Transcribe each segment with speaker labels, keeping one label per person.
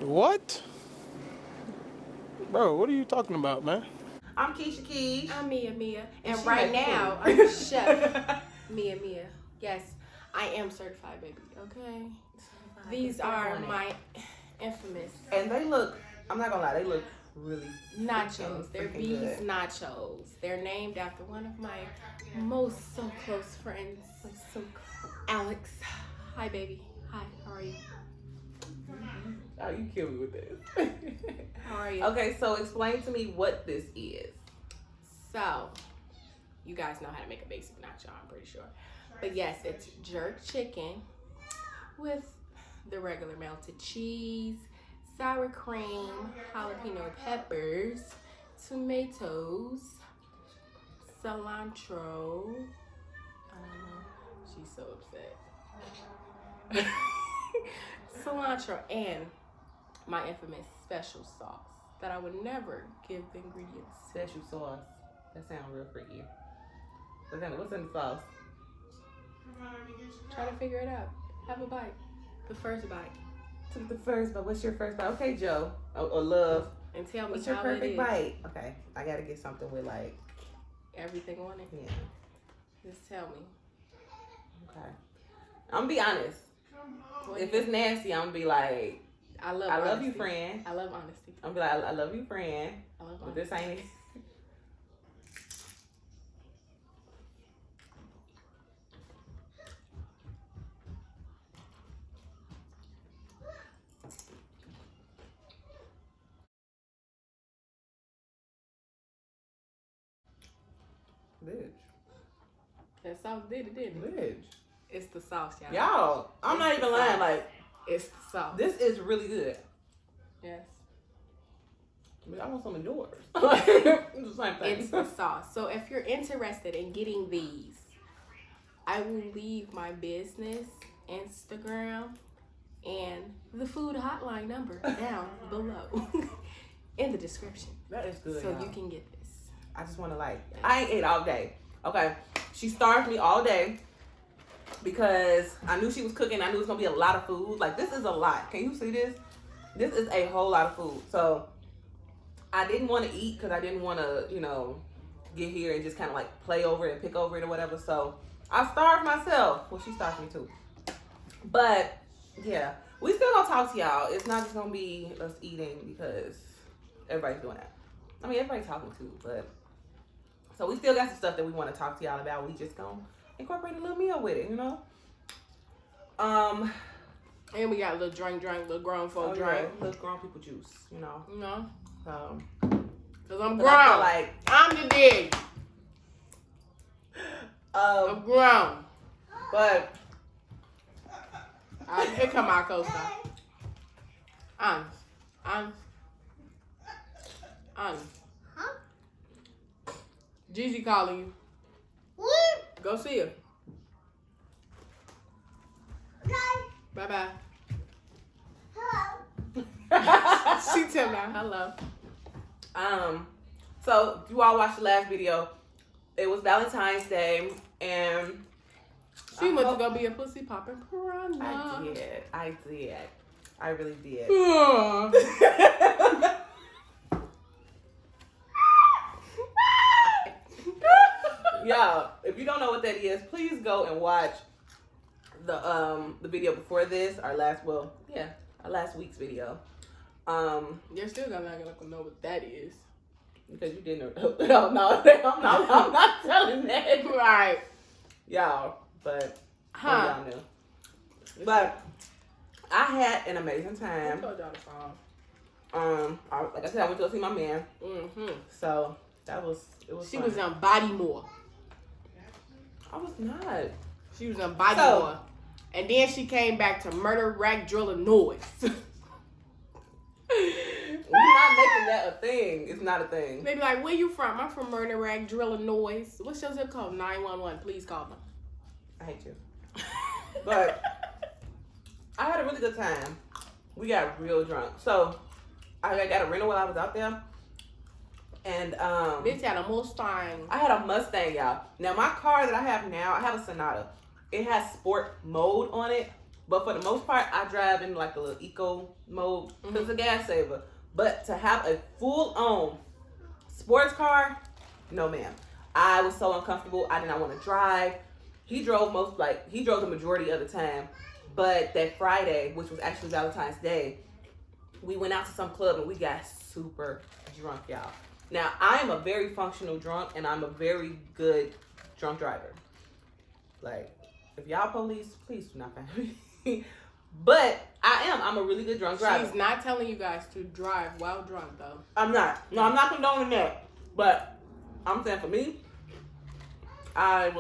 Speaker 1: What? Bro, what are you talking about, man?
Speaker 2: I'm Keisha Keish.
Speaker 3: I'm Mia. And
Speaker 2: she
Speaker 3: right
Speaker 2: makes
Speaker 3: now,
Speaker 2: food.
Speaker 3: I'm Chef Mia. Yes, I am certified, baby. Okay. These are my infamous
Speaker 2: And they look, I'm not gonna lie, they look really
Speaker 3: nachos. They're
Speaker 2: freaking
Speaker 3: BEYs
Speaker 2: good.
Speaker 3: nachos. They're named after one of my most so close friends, Alex. Hi, baby. Hi, how are you?
Speaker 2: Oh, you kill me with this.
Speaker 3: How are you?
Speaker 2: Okay, so explain to me what this is.
Speaker 3: So, you guys know how to make a basic nacho, I'm pretty sure. But yes, it's jerk chicken with the regular melted cheese, sour cream, jalapeno peppers, tomatoes, cilantro. I don't know. She's so upset. Cilantro and my infamous special sauce that I would never give the ingredients.
Speaker 2: Special sauce. That sounds real freaky. What's in the sauce?
Speaker 3: Try to figure it out. Have a bite. The first bite.
Speaker 2: Took the first bite. What's your first bite? Okay, Joe. Or Love.
Speaker 3: And tell me
Speaker 2: What's your
Speaker 3: how
Speaker 2: perfect
Speaker 3: it is.
Speaker 2: bite? Okay, I gotta get something with like,
Speaker 3: Everything on it.
Speaker 2: yeah.
Speaker 3: Just tell me.
Speaker 2: Okay. I'm gonna be honest. If it's nasty, I'm gonna be like,
Speaker 3: I love
Speaker 2: you,
Speaker 3: honesty.
Speaker 2: friend.
Speaker 3: I love honesty.
Speaker 2: I'm gonna be like, I love you, friend.
Speaker 3: I love
Speaker 2: But
Speaker 3: honesty.
Speaker 2: this ain't it. Bitch.
Speaker 3: That sauce did it, didn't it?
Speaker 2: Bitch.
Speaker 3: It's the sauce, y'all.
Speaker 2: Y'all, I'm not even lying. Like,
Speaker 3: It's the sauce.
Speaker 2: this is really good.
Speaker 3: Yes.
Speaker 2: But I want some indoors. It's the same thing.
Speaker 3: It's the sauce. So if you're interested in getting these, I will leave my business, Instagram, and the food hotline number down below in the description.
Speaker 2: That is good.
Speaker 3: So
Speaker 2: y'all.
Speaker 3: you can get this.
Speaker 2: I just want to I ain't ate all day. Okay. She starved me all day because I knew she was cooking. I knew it was going to be a lot of food. Like, this is a lot. Can you see this? This is a whole lot of food. So, I didn't want to eat because I didn't want to, get here and just kind of like play over it and pick over it or whatever. So, I starved myself. Well, she starved me too. But, yeah. We still going to talk to y'all. It's not just going to be us eating because everybody's doing that. I mean, everybody's talking too, but... So we still got some stuff that we want to talk to y'all about. We just gonna incorporate a little meal with it,
Speaker 3: And we got a little drink, little grown folk drink.
Speaker 2: Little grown people juice, So,
Speaker 3: Cause I'm
Speaker 2: but I feel
Speaker 3: grown.
Speaker 2: like,
Speaker 3: I'm the big. I'm grown.
Speaker 2: but
Speaker 3: Here come my co-star. Honest. Gigi calling you.
Speaker 4: What?
Speaker 3: Go see her.
Speaker 4: Okay.
Speaker 3: Bye-bye.
Speaker 4: Hello.
Speaker 3: She tell me hello.
Speaker 2: So you all watched the last video. It was Valentine's Day, and
Speaker 3: She went to go be a pussy popping piranha.
Speaker 2: I did. I really did. Y'all, if you don't know what that is, please go and watch the video before this, our last week's video.
Speaker 3: You're still not gonna know what that is.
Speaker 2: Because you didn't know. No, I'm not telling that.
Speaker 3: Right.
Speaker 2: Y'all, but
Speaker 3: Huh.
Speaker 2: y'all knew. But I had an amazing
Speaker 3: I
Speaker 2: time.
Speaker 3: told y'all the song.
Speaker 2: Like I said, I went to go see my man.
Speaker 3: Mm-hmm.
Speaker 2: So it was
Speaker 3: She
Speaker 2: fun.
Speaker 3: was on Bodymore.
Speaker 2: I was not.
Speaker 3: She was on Bodymore. And then she came back to Murder Rack Driller Noise.
Speaker 2: We're not making that a thing. It's not a thing.
Speaker 3: They be like, where you from? I'm from Murder Rack Driller Noise. What's your zip code? 911. Please call them.
Speaker 2: I hate you. But I had a really good time. We got real drunk. So I got a rental while I was out there. And
Speaker 3: Bitch had a Mustang.
Speaker 2: I had a Mustang, y'all. Now my car that I have now, I have a Sonata. It has sport mode on it. But for the most part, I drive in like a little eco mode because it's a gas saver. But to have a full-on sports car, no ma'am. I was so uncomfortable. I did not want to drive. He drove the majority of the time. But that Friday, which was actually Valentine's Day, we went out to some club and we got super drunk, y'all. Now, I am a very functional drunk and I'm a very good drunk driver. Like, if y'all police, please do not find me. But I'm a really good drunk driver.
Speaker 3: She's not telling you guys to drive while drunk, though.
Speaker 2: I'm not. No, I'm not condoning that. But I'm saying for me, I'm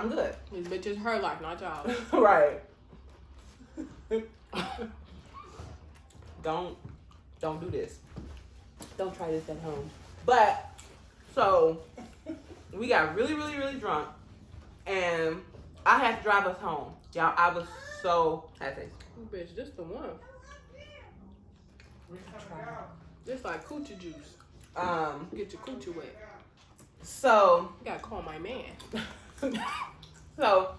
Speaker 2: good.
Speaker 3: This bitch is her life, not y'all.
Speaker 2: Right. Don't do this. Don't try this at home. But so we got really, really, really drunk, and I had to drive us home. Y'all, I was so happy.
Speaker 3: Bitch, this the one. Just like coochie juice. Get your coochie wet.
Speaker 2: So
Speaker 3: You gotta call my man.
Speaker 2: So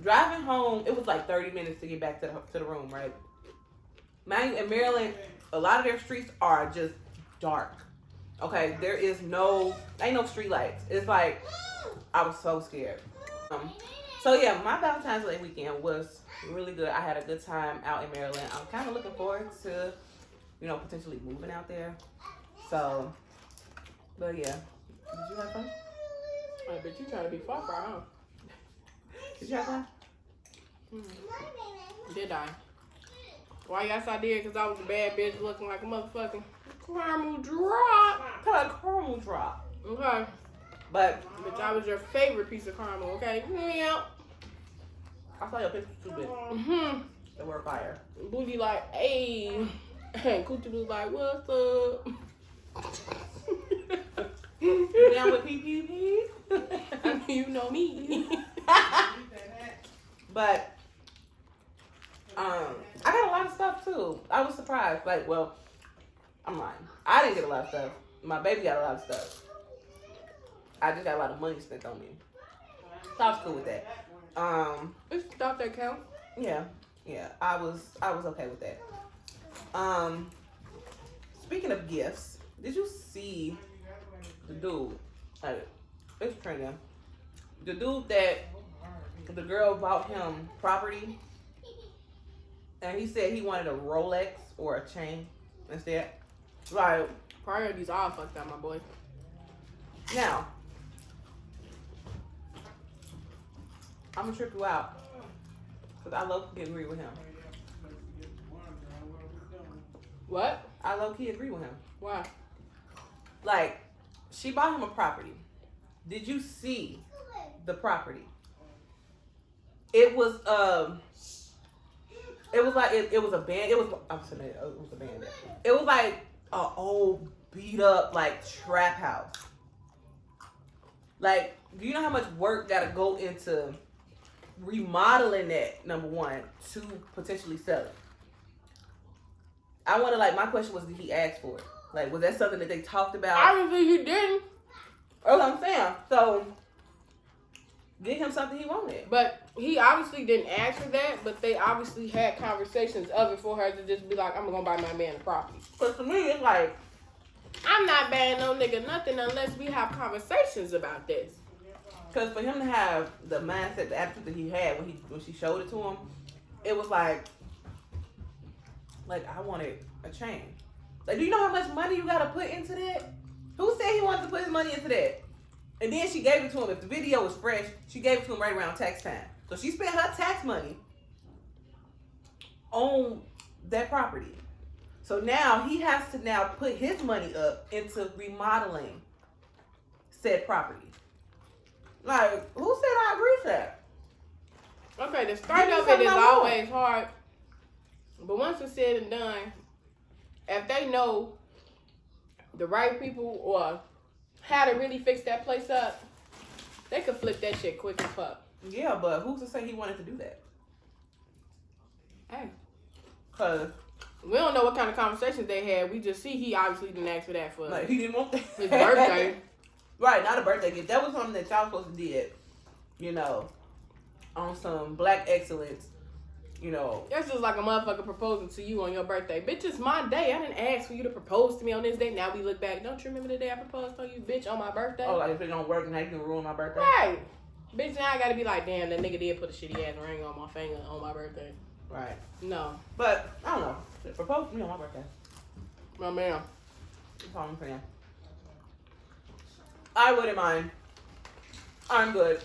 Speaker 2: driving home, it was like 30 minutes to get back to the room, right? Man, in Maryland, a lot of their streets are just dark. Okay, ain't no street lights. It's like, I was so scared. So yeah, my Valentine's Day weekend was really good. I had a good time out in Maryland. I'm kind of looking forward to, potentially moving out there. So, but yeah. Did you have fun?
Speaker 3: I bet you trying to be far, huh?
Speaker 2: Did you have fun?
Speaker 3: Did I? Why yes I did? Because I was a bad bitch looking like a motherfucking caramel drop.
Speaker 2: Kind of caramel drop.
Speaker 3: Okay.
Speaker 2: But
Speaker 3: Bitch, I was your favorite piece of caramel, okay? Yeah.
Speaker 2: I saw your picture too big.
Speaker 3: Mm-hmm.
Speaker 2: They were fire.
Speaker 3: Booty like, hey. And Coochie was like, what's up?
Speaker 2: You down with PPP?
Speaker 3: You know me.
Speaker 2: But I got a lot of stuff too. I was surprised. Like, well, I'm lying. I didn't get a lot of stuff. My baby got a lot of stuff. I just got a lot of money spent on me. So I was cool with that.
Speaker 3: It's stuff that count.
Speaker 2: Yeah. I was okay with that. Speaking of gifts, did you see the dude? It's trending. The dude that the girl bought him property, and he said he wanted a Rolex or a chain instead. Like,
Speaker 3: Priorities all fucked up, my boy.
Speaker 2: now, I'm gonna trip you out because I low-key agree with him.
Speaker 3: What?
Speaker 2: I low-key agree with him.
Speaker 3: Why?
Speaker 2: Like, she bought him a property. Did you see the property? It was like it was a band. It was a band. It was like an old beat up like trap house. Like, do you know how much work gotta go into remodeling that? Number one, to potentially sell it. I want to, like, my question was, did he ask for it? Like, was that something that they talked about?
Speaker 3: Obviously he didn't.
Speaker 2: That's what I'm saying. So, get him something he wanted.
Speaker 3: But he obviously didn't ask for that, but they obviously had conversations of it for her to just be like, I'm gonna buy my man a property.
Speaker 2: But to me, it's like,
Speaker 3: I'm not buying no nigga nothing unless we have conversations about this.
Speaker 2: because for him to have the mindset, the attitude that he had when she showed it to him, it was like I wanted a chain. Like, do you know how much money you gotta put into that? Who said he wanted to put his money into that? And then she gave it to him. If the video was fresh, she gave it to him right around tax time. So she spent her tax money on that property. So now he has to now put his money up into remodeling said property. Like, who said I agree with that?
Speaker 3: Okay, the start of it is always hard. But once it's said and done, if they know the right people or how to really fix that place up, they could flip that shit quick as fuck.
Speaker 2: Yeah, but who's to say he wanted to do that?
Speaker 3: Hey.
Speaker 2: Because
Speaker 3: We don't know what kind of conversations they had. We just see he obviously didn't ask for that for
Speaker 2: like, he didn't want that.
Speaker 3: his birthday.
Speaker 2: Right, not a birthday gift. That was something that y'all supposed to did, on some black excellence you know.
Speaker 3: That's just like a motherfucker proposing to you on your birthday. Bitch, it's my day. I didn't ask for you to propose to me on this day. Now we look back. Don't you remember the day I proposed on you, bitch, on my birthday?
Speaker 2: Oh, like if it don't work, now you can ruin my birthday.
Speaker 3: Right. Bitch, now I gotta be like, damn, that nigga did put a shitty ass ring on my finger on my birthday.
Speaker 2: Right.
Speaker 3: No.
Speaker 2: But, I don't know. Propose to me on my birthday.
Speaker 3: My man.
Speaker 2: That's all I'm saying. I wouldn't mind. I'm good.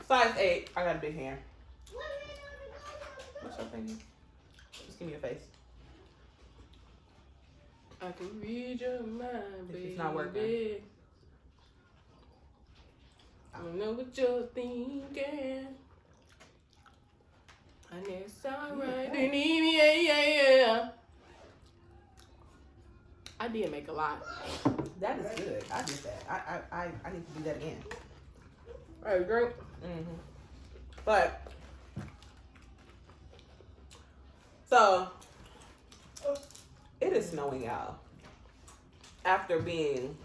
Speaker 2: Size 8. I got a big hand. What's your thing? Just give me your face.
Speaker 3: I can read your mind, baby.
Speaker 2: It's not working.
Speaker 3: I don't know what you're thinking. And it's alright. Yeah. I did make a lot.
Speaker 2: That is good. I did that. I need to do that again.
Speaker 3: Alright, drink.
Speaker 2: Mm-hmm. But, so, it is snowing out. After being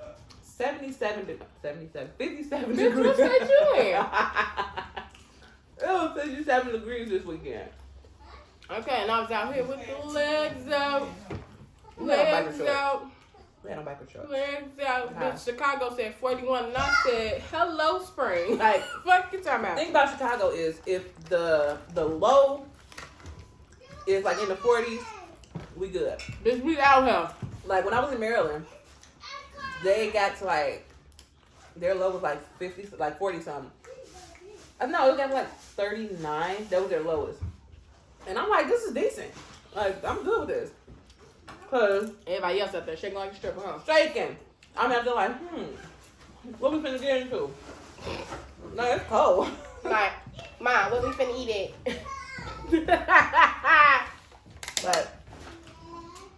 Speaker 2: 57 degrees.
Speaker 3: Bitch, what state you in?
Speaker 2: It was 57 degrees this weekend.
Speaker 3: Okay, and I was out here with the legs out.
Speaker 2: We had on biker
Speaker 3: Legs
Speaker 2: shorts.
Speaker 3: out.
Speaker 2: We had on biker shorts.
Speaker 3: Legs out.
Speaker 2: Huh.
Speaker 3: Bitch, Chicago said 41, and I said, hello, spring. Like, fuck you talking
Speaker 2: The
Speaker 3: about.
Speaker 2: thing about Chicago is if the low is like in the 40s, we good.
Speaker 3: Bitch, we out here.
Speaker 2: Like when I was in Maryland, they got to like, their low was like 50, like 40 something. No, it got to like 39. That was their lowest. And I'm like, this is decent. Like, I'm good with this. Cause
Speaker 3: Everybody else out there shaking like a stripper, huh?
Speaker 2: shaking. I'm out there like, what we finna get into? No, it's cold.
Speaker 3: Like, Mom, what we finna eat it?
Speaker 2: But,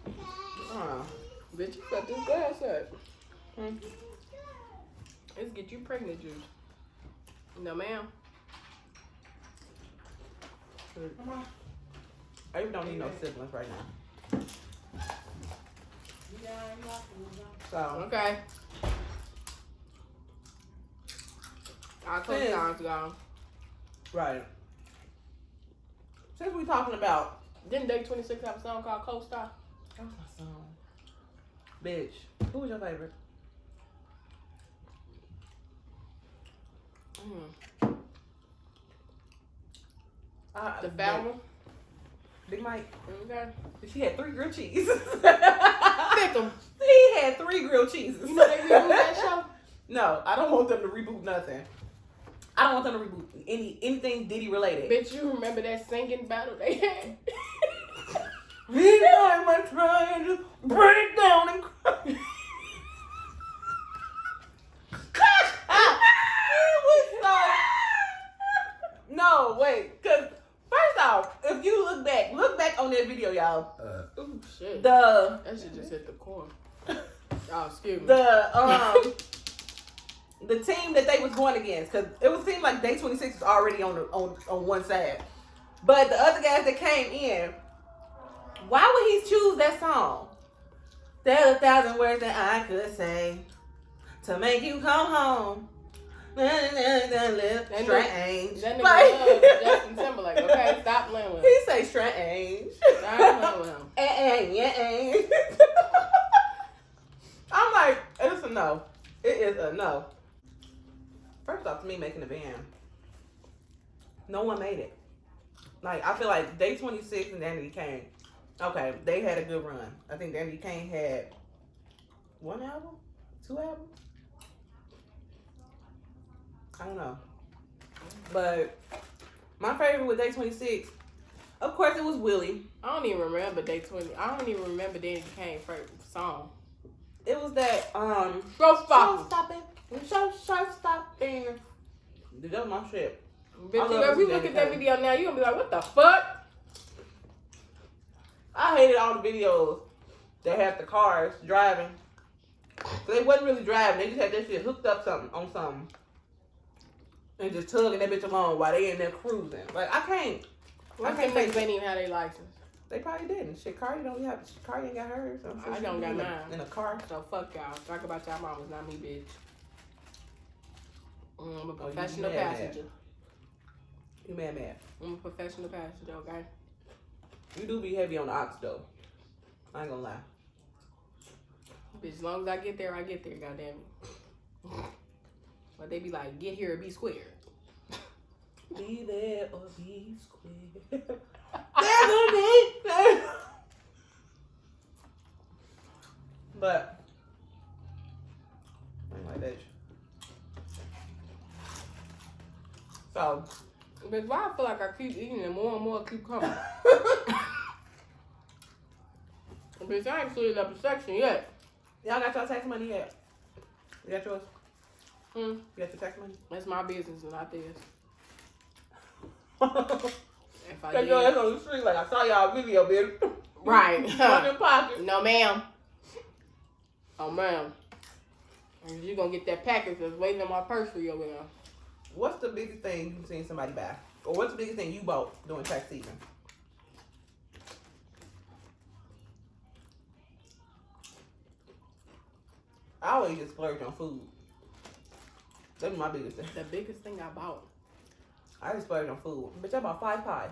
Speaker 2: I don't know.
Speaker 3: Bitch, you got this glass up.
Speaker 2: Hmm.
Speaker 3: Let's get you pregnant juice. No, ma'am.
Speaker 2: I even don't need no siblings right now. So,
Speaker 3: Okay. Our co-stars gone.
Speaker 2: right. Since we talking about,
Speaker 3: Didn't Day 26 have a song called Co-Star?
Speaker 2: that was my song. Bitch, who was your favorite?
Speaker 3: The fat one?
Speaker 2: Big Mike.
Speaker 3: Okay.
Speaker 2: She had 3 grilled cheese.
Speaker 3: Pick 'em.
Speaker 2: He had 3 grilled cheeses.
Speaker 3: You know they reboot that show?
Speaker 2: No, I don't want them to reboot nothing. I don't want them to reboot anything Diddy related.
Speaker 3: Bitch, you remember that singing battle they had?
Speaker 2: Anytime I'm trying to break down and cry. It was like, no, wait, because first off, if you look back on that video, y'all.
Speaker 3: Ooh, shit.
Speaker 2: The
Speaker 3: That shit just hit the corner. Oh, excuse me.
Speaker 2: The team that they was going against, because it would seem like Day 26 was already on one side, but the other guys that came in, why would he choose that song? There are 1,000 words that I could say to make you come home. Strange.
Speaker 3: That nigga loves Justin Timberlake, okay? Stop playing with him.
Speaker 2: He say strange.
Speaker 3: Stop playing with him.
Speaker 2: I'm like, it's a no. It is a no. First off, me making a band. No one made it. Like, I feel like Day 26 and Danny Kane, okay, they had a good run. I think Danny Kane had 1 album? 2 albums? I don't know. But my favorite with Day 26, of course, it was Willie.
Speaker 3: I don't even remember Day 20. I don't even remember Danny Kane's first song.
Speaker 2: It was that,
Speaker 3: Showstopping.
Speaker 2: Show-stopping. That was my shit.
Speaker 3: Bitch,
Speaker 2: love
Speaker 3: if you
Speaker 2: Danny
Speaker 3: look at that
Speaker 2: Kane.
Speaker 3: video now, you gonna be like, what the fuck?
Speaker 2: I hated all the videos that had the cars driving. So they wasn't really driving. They just had that shit hooked up on something. And just tugging that bitch along while they in there cruising. Like, I can't
Speaker 3: Them
Speaker 2: take
Speaker 3: niggas ain't even have their license.
Speaker 2: They probably didn't. Shit, Cardi ain't got hers. So
Speaker 3: I don't got mine.
Speaker 2: in a car.
Speaker 3: So fuck y'all. Talk about y'all mamas, not me, bitch. I'm a
Speaker 2: Oh, you
Speaker 3: professional
Speaker 2: mad.
Speaker 3: passenger.
Speaker 2: You mad.
Speaker 3: I'm a professional passenger, okay?
Speaker 2: You do be heavy on the ox though. I ain't gonna lie.
Speaker 3: Bitch, as long as I get there, goddamn it. But they be like, get here or be square.
Speaker 2: Be there or be square. They're gonna be there. But I ain't like that. So,
Speaker 3: Bitch, why I feel like I keep eating and more keep coming? Bitch, I ain't filled up a section yet.
Speaker 2: y'all got your tax money yet? You got yours? You got your tax money?
Speaker 3: That's my business, not theirs. If I
Speaker 2: Cause
Speaker 3: did.
Speaker 2: your ass on the street like I saw y'all video, bitch.
Speaker 3: Right.
Speaker 2: Money in pocket.
Speaker 3: No, ma'am. Oh, ma'am. You gonna get that package that's waiting on my purse for you over there.
Speaker 2: What's the biggest thing you've seen somebody buy? Or what's the biggest thing you bought during tax season? I always just splurge on food. That's my biggest thing.
Speaker 3: The biggest thing I bought.
Speaker 2: I just splurge on food. Bitch, I bought 5 pies.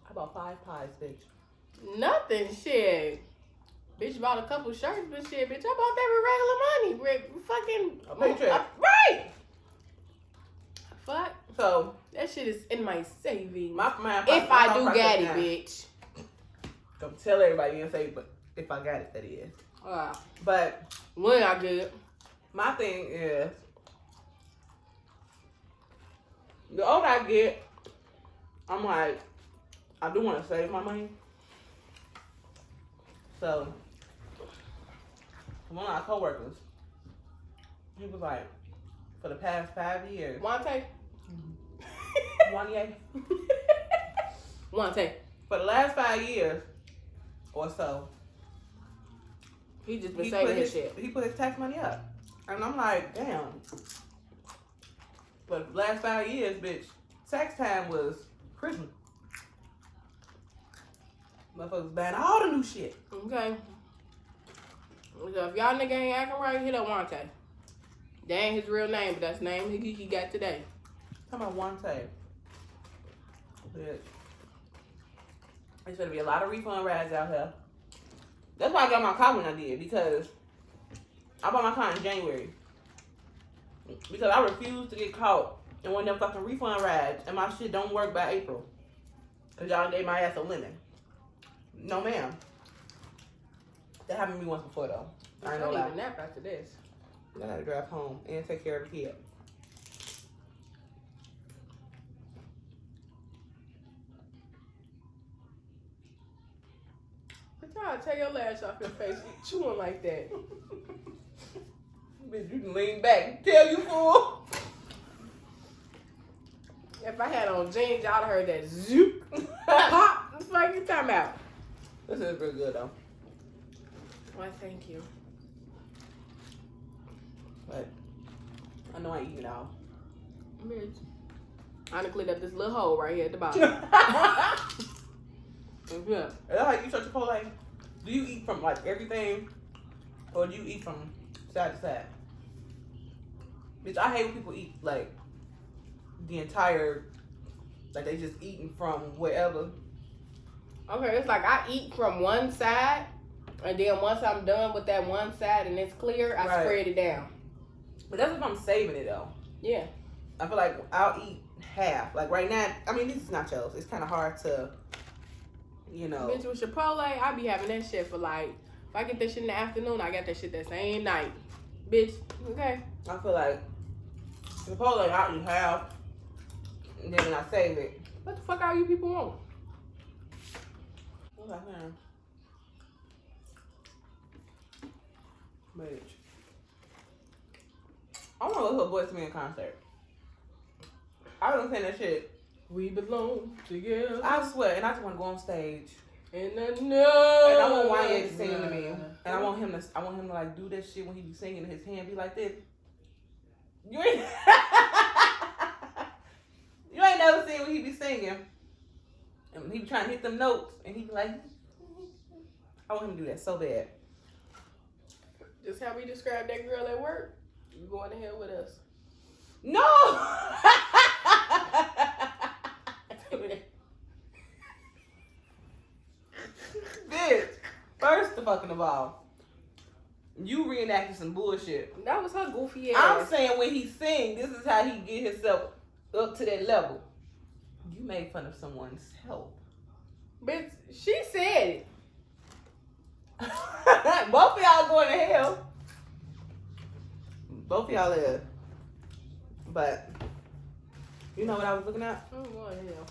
Speaker 2: I bought 5 pies, bitch.
Speaker 3: Nothing, shit. Bitch bought a couple shirts, but shit, bitch, I bought that with regular money. Fucking.
Speaker 2: A paycheck.
Speaker 3: Right. Fuck.
Speaker 2: So,
Speaker 3: That shit is in my savings.
Speaker 2: my
Speaker 3: If I do get it, bitch.
Speaker 2: Don't tell everybody and say, but if I got it, that is. But
Speaker 3: When I get it.
Speaker 2: my thing is, the older I get, I'm like, I do want to save my money. So, one of our coworkers, he was like, for the past 5 years,
Speaker 3: Wante?
Speaker 2: one year,
Speaker 3: Wante.
Speaker 2: for the last 5 years or so,
Speaker 3: He just been saving his shit.
Speaker 2: he put his tax money up. And I'm like, damn. But the last 5 years, bitch, tax time was Christmas. Motherfuckers buying all the new shit.
Speaker 3: Okay. So if y'all nigga ain't acting right, hit up Wante. That ain't his real name, but that's the name he got today.
Speaker 2: Talking about one time. Bitch. There's gonna be a lot of refund rides out here. That's why I got my car when I did, because I bought my car in January. Because I refused to get caught in one of them fucking refund rides, and my shit don't work by April. Because y'all gave my ass a lemon. No, ma'am. That happened to me once before, though. I ain't
Speaker 3: I
Speaker 2: gonna
Speaker 3: need
Speaker 2: lie.
Speaker 3: a nap after this.
Speaker 2: I gotta drive home and take care of the kid.
Speaker 3: But y'all tear your lash off your face chewing like that.
Speaker 2: Bitch, you can lean back and tell you fool.
Speaker 3: If I had on jeans, y'all heard that zoop. Pop. What the fuck you talking about?
Speaker 2: This is real good, though.
Speaker 3: Why, thank you.
Speaker 2: But I know I eat it all.
Speaker 3: Bitch. I done cleared up this little hole right here at the bottom. Yeah.
Speaker 2: Is that how you eat your Chipotle? Do you eat from like everything, or do you eat from side to side? Bitch, I hate when people eat like the entire, like they just eating from wherever.
Speaker 3: Okay, it's like I eat from one side, and then once I'm done with that one side and it's clear, I
Speaker 2: Right.
Speaker 3: spread it down.
Speaker 2: But that's if I'm saving it though.
Speaker 3: Yeah.
Speaker 2: I feel like I'll eat half. Like right now, I mean, this is nachos. It's kind of hard to, you know.
Speaker 3: Bitch, with Chipotle, I be having that shit for like, if I get that shit in the afternoon, I got that shit that same night. Bitch, okay.
Speaker 2: I feel like Chipotle, I'll eat half, and then when I save it.
Speaker 3: What the fuck are you people on?
Speaker 2: What's that saying? Bitch. I want to go to a Boys to Men concert. I was saying that shit.
Speaker 3: We belong together.
Speaker 2: I swear, and I just want to go on stage,
Speaker 3: In the
Speaker 2: and I want
Speaker 3: night.
Speaker 2: Wanye to sing to me, and I want him to like do that shit when he be singing, and his hand be like this. You ain't, you ain't never seen when he be singing, and he be trying to hit them notes, and he be like, I want him to do that so bad.
Speaker 3: Just how we described that girl at work. You going to hell with us.
Speaker 2: No. Bitch, first of all, you reenacted some bullshit.
Speaker 3: That was her goofy
Speaker 2: I'm
Speaker 3: ass.
Speaker 2: saying when he sing, this is how he get himself up to that level. You made fun of someone's health.
Speaker 3: Bitch, she said it.
Speaker 2: Both of y'all going to hell. Both of y'all is. But you know what I was looking at?
Speaker 3: I'm going to hell.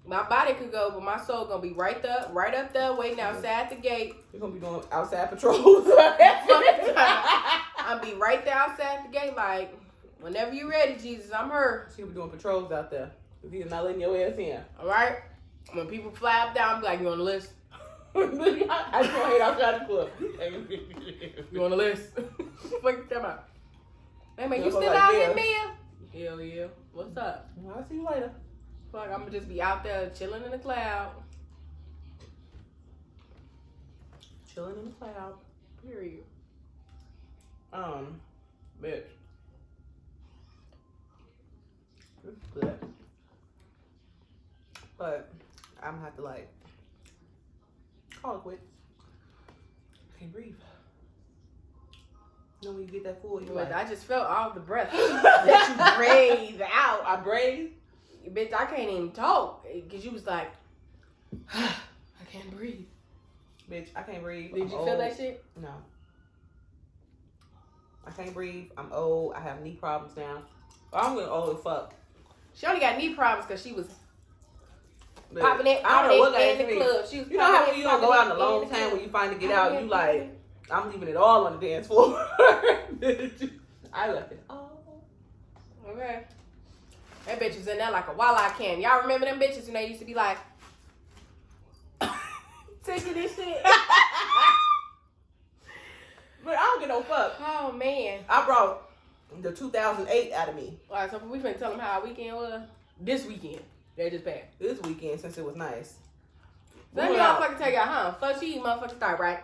Speaker 3: My body could go, but my soul gonna be right up there, waiting outside the gate.
Speaker 2: You're gonna be doing outside patrols.
Speaker 3: I'll be right there outside the gate, like, whenever you ready, Jesus, I'm her.
Speaker 2: She'll be doing patrols out there. If he's not letting your ass in.
Speaker 3: All right? When people fly up there, I'm like, you on the list?
Speaker 2: I just want to hate outside the club.
Speaker 3: You on the list? What you talking about? Hey, man, you
Speaker 2: Yeah,
Speaker 3: still
Speaker 2: like
Speaker 3: out
Speaker 2: this.
Speaker 3: here, Mia? Hell yeah. What's up?
Speaker 2: I'll see you later.
Speaker 3: Like, I'm gonna just be out there chilling in the cloud.
Speaker 2: Chilling in the cloud.
Speaker 3: Period.
Speaker 2: Bitch. It's good. But I'm gonna have to like call it quits. I can't breathe. You know when you get that full, you like,
Speaker 3: I just felt all the breath that you breathe out.
Speaker 2: I breathe.
Speaker 3: Bitch, I can't even talk because you was like, I can't breathe.
Speaker 2: Bitch, I can't breathe.
Speaker 3: Did you feel that shit?
Speaker 2: No. I can't breathe. I'm old. I have knee problems now. I'm getting old as fuck.
Speaker 3: She only got knee problems because she was
Speaker 2: But
Speaker 3: popping it,
Speaker 2: I don't know what got
Speaker 3: in the
Speaker 2: into me.
Speaker 3: club. She was
Speaker 2: You know how when you don't go out in a
Speaker 3: popping
Speaker 2: long
Speaker 3: it
Speaker 2: time, when you finally get
Speaker 3: Popping
Speaker 2: out,
Speaker 3: it,
Speaker 2: you like, I'm leaving it all on the dance floor. I left it all.
Speaker 3: Okay. That bitch was in there like a walleye can. Y'all remember them bitches when they used to be like, taking this shit?
Speaker 2: But I don't get no fuck.
Speaker 3: Oh, man.
Speaker 2: I brought the 2008 out of me
Speaker 3: All right, so we finna tell them how our weekend was. This weekend. They just passed.
Speaker 2: this weekend since it was nice.
Speaker 3: Let me motherfucking tell y'all, huh? First you motherfucking start, right?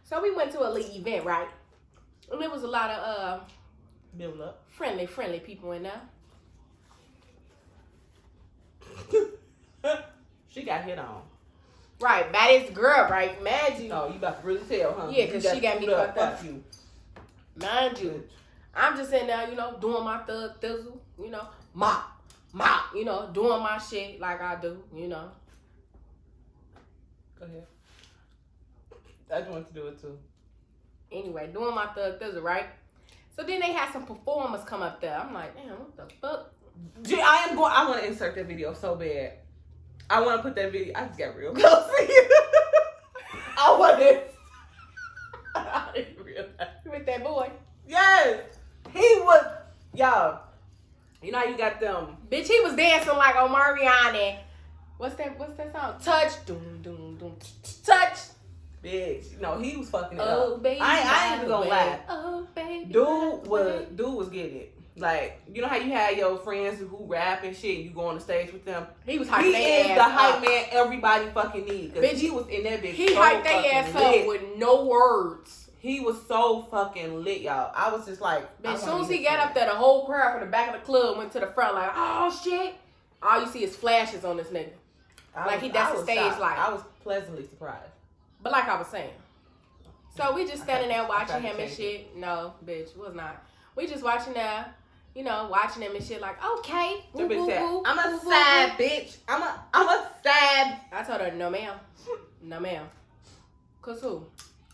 Speaker 3: So we went to a little event, right? And there was a lot of
Speaker 2: Build up.
Speaker 3: friendly people in there.
Speaker 2: She got hit on.
Speaker 3: Right, baddest girl, right? Mind you.
Speaker 2: Oh, you about to really tell, huh?
Speaker 3: Yeah, 'cause
Speaker 2: You
Speaker 3: she got me
Speaker 2: screwed
Speaker 3: fucked up.
Speaker 2: Fuck you.
Speaker 3: Mind you. I'm just in there, you know, doing my thug thizzle, you know, mop, you know, doing my shit like I do, you know.
Speaker 2: Go ahead. I just want to do it too.
Speaker 3: Anyway, doing my thug thizzle, right? So then they had some performers come up there. I'm like, damn, what the fuck?
Speaker 2: I want to insert that video so bad. I want to put that video. I just got real close to you. I want it. I didn't realize.
Speaker 3: With that boy.
Speaker 2: Yes. He was, y'all. You know how you got them.
Speaker 3: Bitch, he was dancing like Omarion. What's that song? Touch. Doom, doom, doom. Touch.
Speaker 2: Bitch. No, he was fucking it
Speaker 3: Oh,
Speaker 2: up.
Speaker 3: baby.
Speaker 2: I ain't even gonna lie.
Speaker 3: Oh, baby.
Speaker 2: Dude was getting it. Like, you know how you had your friends who rap and shit, you go on the stage with them?
Speaker 3: He was
Speaker 2: He
Speaker 3: hyping
Speaker 2: is
Speaker 3: their
Speaker 2: the
Speaker 3: ass
Speaker 2: hype
Speaker 3: up.
Speaker 2: man everybody fucking needs. Cause
Speaker 3: Bitch,
Speaker 2: he was in that bitch.
Speaker 3: He
Speaker 2: so
Speaker 3: hyped their
Speaker 2: fucking
Speaker 3: ass
Speaker 2: lit.
Speaker 3: up with no words.
Speaker 2: He was so fucking lit, y'all. I was just like,
Speaker 3: But as soon as he got up there, the whole crowd from the back of the club went to the front like, oh shit. All you see is flashes on this nigga. That's a stage light.
Speaker 2: I was pleasantly surprised.
Speaker 3: But like I was saying. So we just standing there watching
Speaker 2: tried to
Speaker 3: him and
Speaker 2: change
Speaker 3: shit. No, bitch, was not. We just watching that, you know, watching him and shit like, okay.
Speaker 2: The
Speaker 3: Woo,
Speaker 2: bitch
Speaker 3: woo,
Speaker 2: said,
Speaker 3: woo,
Speaker 2: I'm
Speaker 3: woo,
Speaker 2: a
Speaker 3: woo,
Speaker 2: sad
Speaker 3: woo.
Speaker 2: bitch. I'm a sad.
Speaker 3: I told her, no ma'am. No ma'am. Cause who?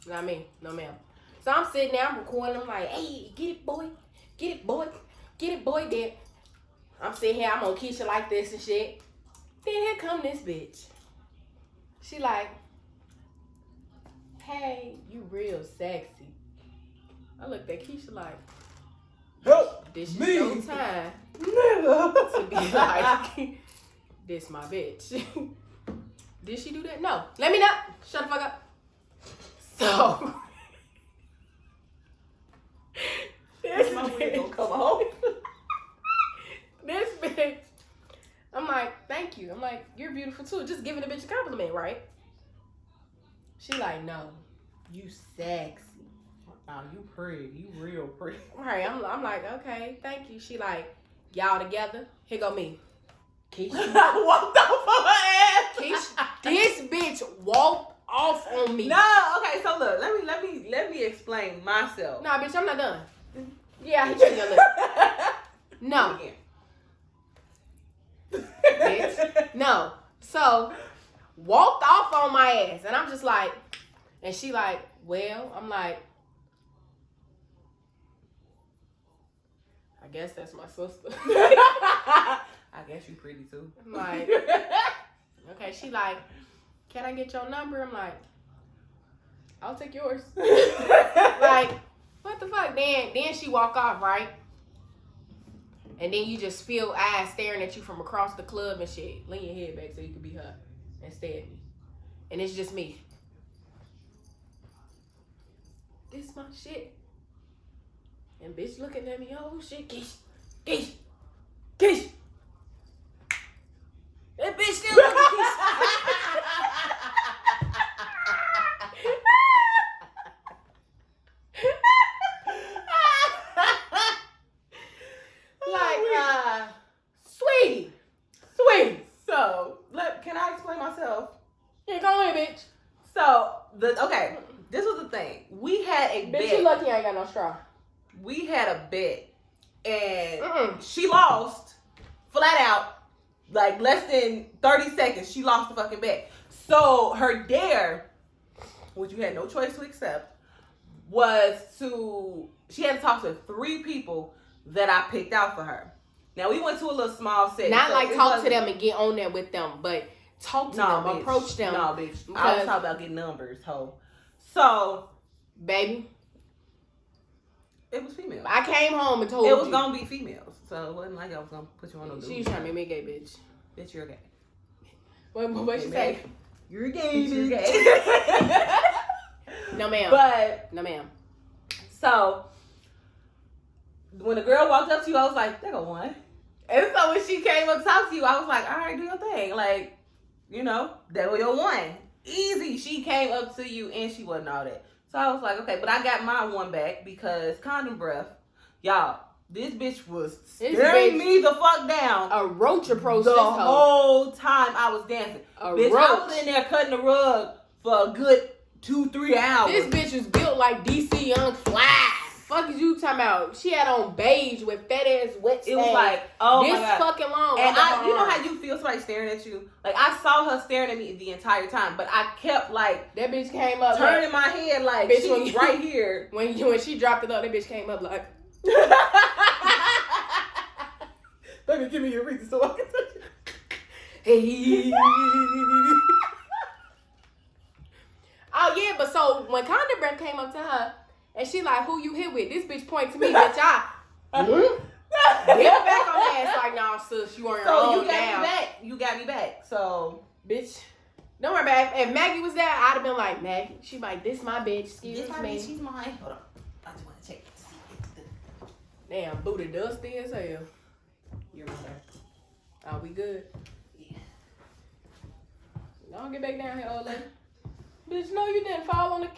Speaker 3: Not me. No ma'am. So I'm sitting there, I'm recording, I'm like, hey, get it, boy. Get it, boy. Get it, boy, then. I'm sitting here, I'm on Keisha like this and shit. Then here come this bitch. She like, hey, you real sexy. I looked at Keisha like,
Speaker 2: Help
Speaker 3: this is
Speaker 2: me.
Speaker 3: your time
Speaker 2: Nigga.
Speaker 3: to be like, this my bitch. Did she do that? No. Let me know. Shut the fuck up. So, this
Speaker 2: My wig
Speaker 3: bitch,
Speaker 2: gonna come home.
Speaker 3: this bitch, I'm like, thank you. I'm like, you're beautiful too. Just giving the bitch a compliment, right? She like, no, you sexy.
Speaker 2: Oh, you pretty. You real pretty.
Speaker 3: Right, I'm like, okay, thank you. She like, y'all together? Here go me. Keisha.
Speaker 2: I walked off on her ass.
Speaker 3: Keisha, this bitch walked off on me.
Speaker 2: No, okay, so look, let me explain myself.
Speaker 3: Nah, bitch, I'm not done. Yeah, I hit you in your lip. No. Bitch. No. So, walked off on my ass. And I'm just like, and she like, well, I'm like, I guess that's my sister.
Speaker 2: I guess you pretty too.
Speaker 3: I'm like, okay, she like, can I get your number? I'm like, I'll take yours. Like, what the fuck? Then she walk off, right? And then you just feel eyes staring at you from across the club and shit. Lean your head back so you can be her and stare at me. And it's just me. This my shit. And bitch looking at me, oh shit, Keish. That bitch still looking at Keish. Sweetie.
Speaker 2: So, can I explain myself?
Speaker 3: Here, go in, bitch.
Speaker 2: So, this was the thing. We had a
Speaker 3: Bitch,
Speaker 2: bet.
Speaker 3: you lucky I ain't got no straw.
Speaker 2: We had a bet, and she lost flat out, like less than 30 seconds. She lost the fucking bet. So her dare, which you had no choice to accept, was she had to talk to 3 people that I picked out for her. Now we went to a little small set.
Speaker 3: Not so like talk to them and get on there with them, but talk to them,
Speaker 2: bitch.
Speaker 3: approach them.
Speaker 2: No, bitch. I was talking about getting numbers, ho. So,
Speaker 3: baby,
Speaker 2: it was female.
Speaker 3: I came home and told you.
Speaker 2: It was gonna be females, so it wasn't like I was gonna put you on no dude.
Speaker 3: She was trying to make me a gay bitch.
Speaker 2: Bitch, you're gay.
Speaker 3: What she say?
Speaker 2: You're gay, you're gay.
Speaker 3: No, ma'am.
Speaker 2: No,
Speaker 3: ma'am.
Speaker 2: So, when the girl walked up to you, I was like, there go one. And so when she came up to talk to you, I was like, all right, do your thing. Like, there go your one. Easy. She came up to you and she wasn't all that. So I was like, okay, but I got my one back because condom breath. Y'all, this bitch was staring me the fuck down.
Speaker 3: A roach approached
Speaker 2: the
Speaker 3: this
Speaker 2: whole time I was dancing. Bitch,
Speaker 3: roach.
Speaker 2: I was in there cutting the rug for a good 2-3 hours.
Speaker 3: This bitch was built like DC Young Fly. Fuck is you talking about? She had on beige with fat ass wet stains.
Speaker 2: It was like, oh
Speaker 3: this
Speaker 2: my God.
Speaker 3: fucking long.
Speaker 2: And you know how you feel somebody staring at you? Like, I saw her staring at me the entire time, but I kept like
Speaker 3: that bitch came up
Speaker 2: turning my head like
Speaker 3: bitch,
Speaker 2: she's right here.
Speaker 3: When she dropped it up, that bitch came up like
Speaker 2: Baby, give me your reason so I can touch you.
Speaker 3: Hey. Oh yeah, but so when condom breath came up to her and she like, who you here with? This bitch point to me, bitch. Get back on the ass like, nah, sis, you on your own now.
Speaker 2: You got me back. So,
Speaker 3: bitch, don't worry about it. If Maggie was there, I'd have been like, Maggie. She like, this my bitch. Excuse
Speaker 2: this my
Speaker 3: me.
Speaker 2: bitch, she's mine. Hold on. I just want to check.
Speaker 3: Damn, booty dusty as hell.
Speaker 2: Your mother.
Speaker 3: Are we good?
Speaker 2: Yeah.
Speaker 3: Don't get back down here, old lady. Bitch, no, you didn't fall on the...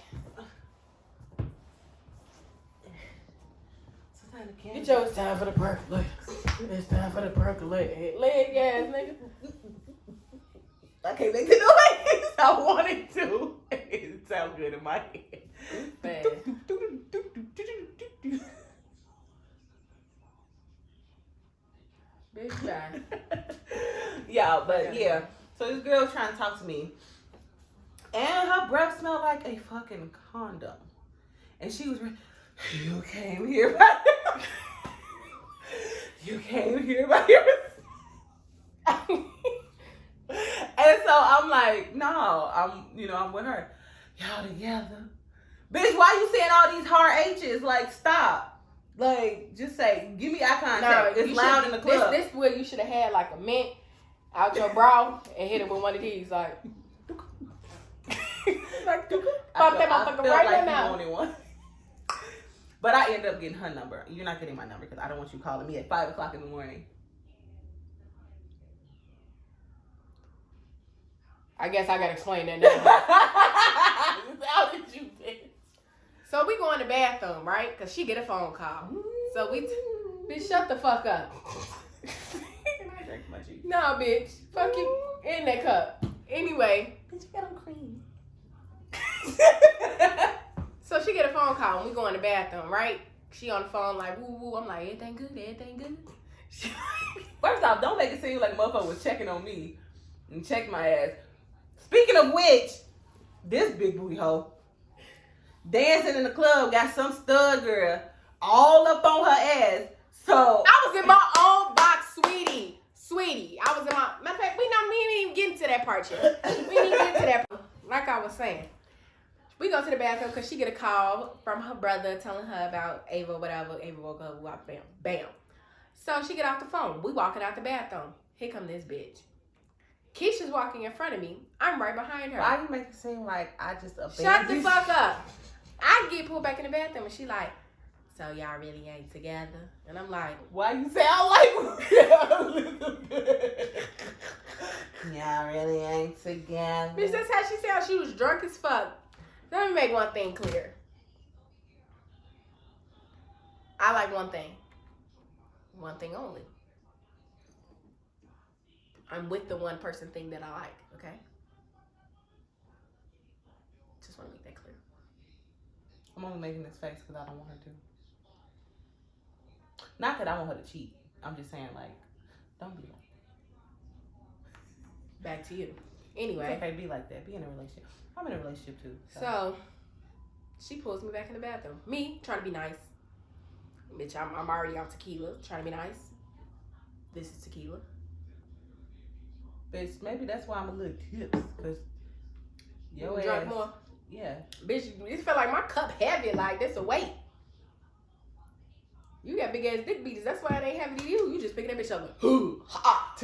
Speaker 3: Get your... It's time for the percolate. It's time for the percolate. Leg ass, nigga.
Speaker 2: I can't make the noise I wanted to. It sounds good in my head.
Speaker 3: Bad. Bitch, bye.
Speaker 2: Yeah, but yeah. So this girl was trying to talk to me. And her breath smelled like a fucking condom. And she was you came here by you came here by yourself. And so I'm like, no, I'm with her. Y'all together. Bitch, why you saying all these hard H's? Like, stop. Like, just say, give me eye contact. No, it's loud in the club.
Speaker 3: This where you should have had like a mint out your brow and hit it with one of these, like. Like, pop that motherfucker right in the mouth.
Speaker 2: One. But I ended up getting her number. You're not getting my number because I don't want you calling me at 5 o'clock in the morning.
Speaker 3: I guess I gotta explain that now.
Speaker 2: How did you, bitch?
Speaker 3: So we go in the bathroom, right? Because she get a phone call. So we, bitch, shut the fuck up.
Speaker 2: Can I drink my juice?
Speaker 3: No, bitch. Fuck you in that cup. Anyway.
Speaker 2: Bitch, you got on cream.
Speaker 3: So she get a phone call and we go in the bathroom, right? She on the phone like, woo woo. I'm like, everything good, everything good.
Speaker 2: First off, don't make it seem like a motherfucker was checking on me and checked my ass. Speaking of which, this big booty hoe dancing in the club got some stud girl all up on her ass. So
Speaker 3: I was in my own box, sweetie. I was in my, matter of fact, we didn't even get into that part yet. We didn't get into that part. Like I was saying. We go to the bathroom because she get a call from her brother telling her about Ava, whatever. Ava woke up, bam, bam. So she get off the phone. We walking out the bathroom. Here come this bitch. Keisha's walking in front of me. I'm right behind her.
Speaker 2: why you make it seem like I just abandoned
Speaker 3: Shut the
Speaker 2: you?
Speaker 3: fuck up. I get pulled back in the bathroom and she like, so y'all really ain't together? And I'm like,
Speaker 2: Why you sound like y'all really ain't together?
Speaker 3: bitch, that's how she sounded. She was drunk as fuck. Let me make one thing clear. I like one thing. One thing only. I'm with the one person thing that I like, okay? Just want to make that clear.
Speaker 2: I'm only making this face because I don't want her to. Not that I want her to cheat. I'm just saying, like, don't be like that.
Speaker 3: Back to you. Anyway.
Speaker 2: It's okay, be like that. Be in a relationship. I'm in a relationship too.
Speaker 3: So, she pulls me back in the bathroom. Me, trying to be nice. Bitch, I'm already off tequila. Trying to be nice. This is tequila.
Speaker 2: Bitch, maybe that's why I'm a little tips. Because
Speaker 3: You drunk more?
Speaker 2: Yeah.
Speaker 3: Bitch, it felt like my cup heavy. Like, that's a weight. You got big ass dick beaters. That's why it ain't heavy to you. You just picking that bitch up like, ha.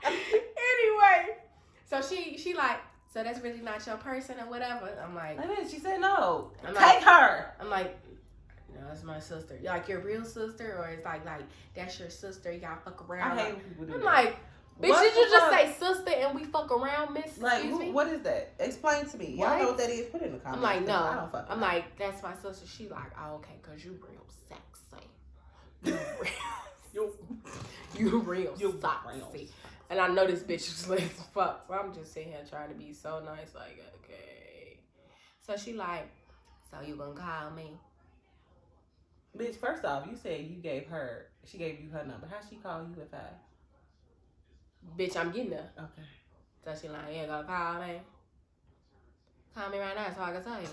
Speaker 3: Anyway, so she like, so that's really not your person or whatever. I'm like,
Speaker 2: And then she said no.
Speaker 3: I'm
Speaker 2: Take
Speaker 3: like-
Speaker 2: her.
Speaker 3: I'm like, no, that's my sister. You like your real sister, or it's like that's your sister. Y'all fuck around.
Speaker 2: I hate when people do
Speaker 3: I'm
Speaker 2: that.
Speaker 3: like, bitch,
Speaker 2: What
Speaker 3: did
Speaker 2: the
Speaker 3: you just
Speaker 2: fuck?
Speaker 3: say sister and we fuck around, miss?
Speaker 2: Like,
Speaker 3: Excuse me?
Speaker 2: what is that? Explain to me. Y'all
Speaker 3: What?
Speaker 2: know what that is? Put it in the comments.
Speaker 3: I'm like,
Speaker 2: 'cause
Speaker 3: no.
Speaker 2: I don't fucking
Speaker 3: I'm
Speaker 2: know.
Speaker 3: like, that's my sister. She like, oh, okay, cause you real sexy. You real sexy. And I know this bitch was late as fuck. So I'm just sitting here trying to be so nice, like, okay. So she like, so you gonna call me?
Speaker 2: Bitch, first off, you said she gave you her number. How she call you if I?
Speaker 3: Bitch, I'm getting her.
Speaker 2: Okay.
Speaker 3: So she like, yeah, gonna call me. Call me right now so I can tell you.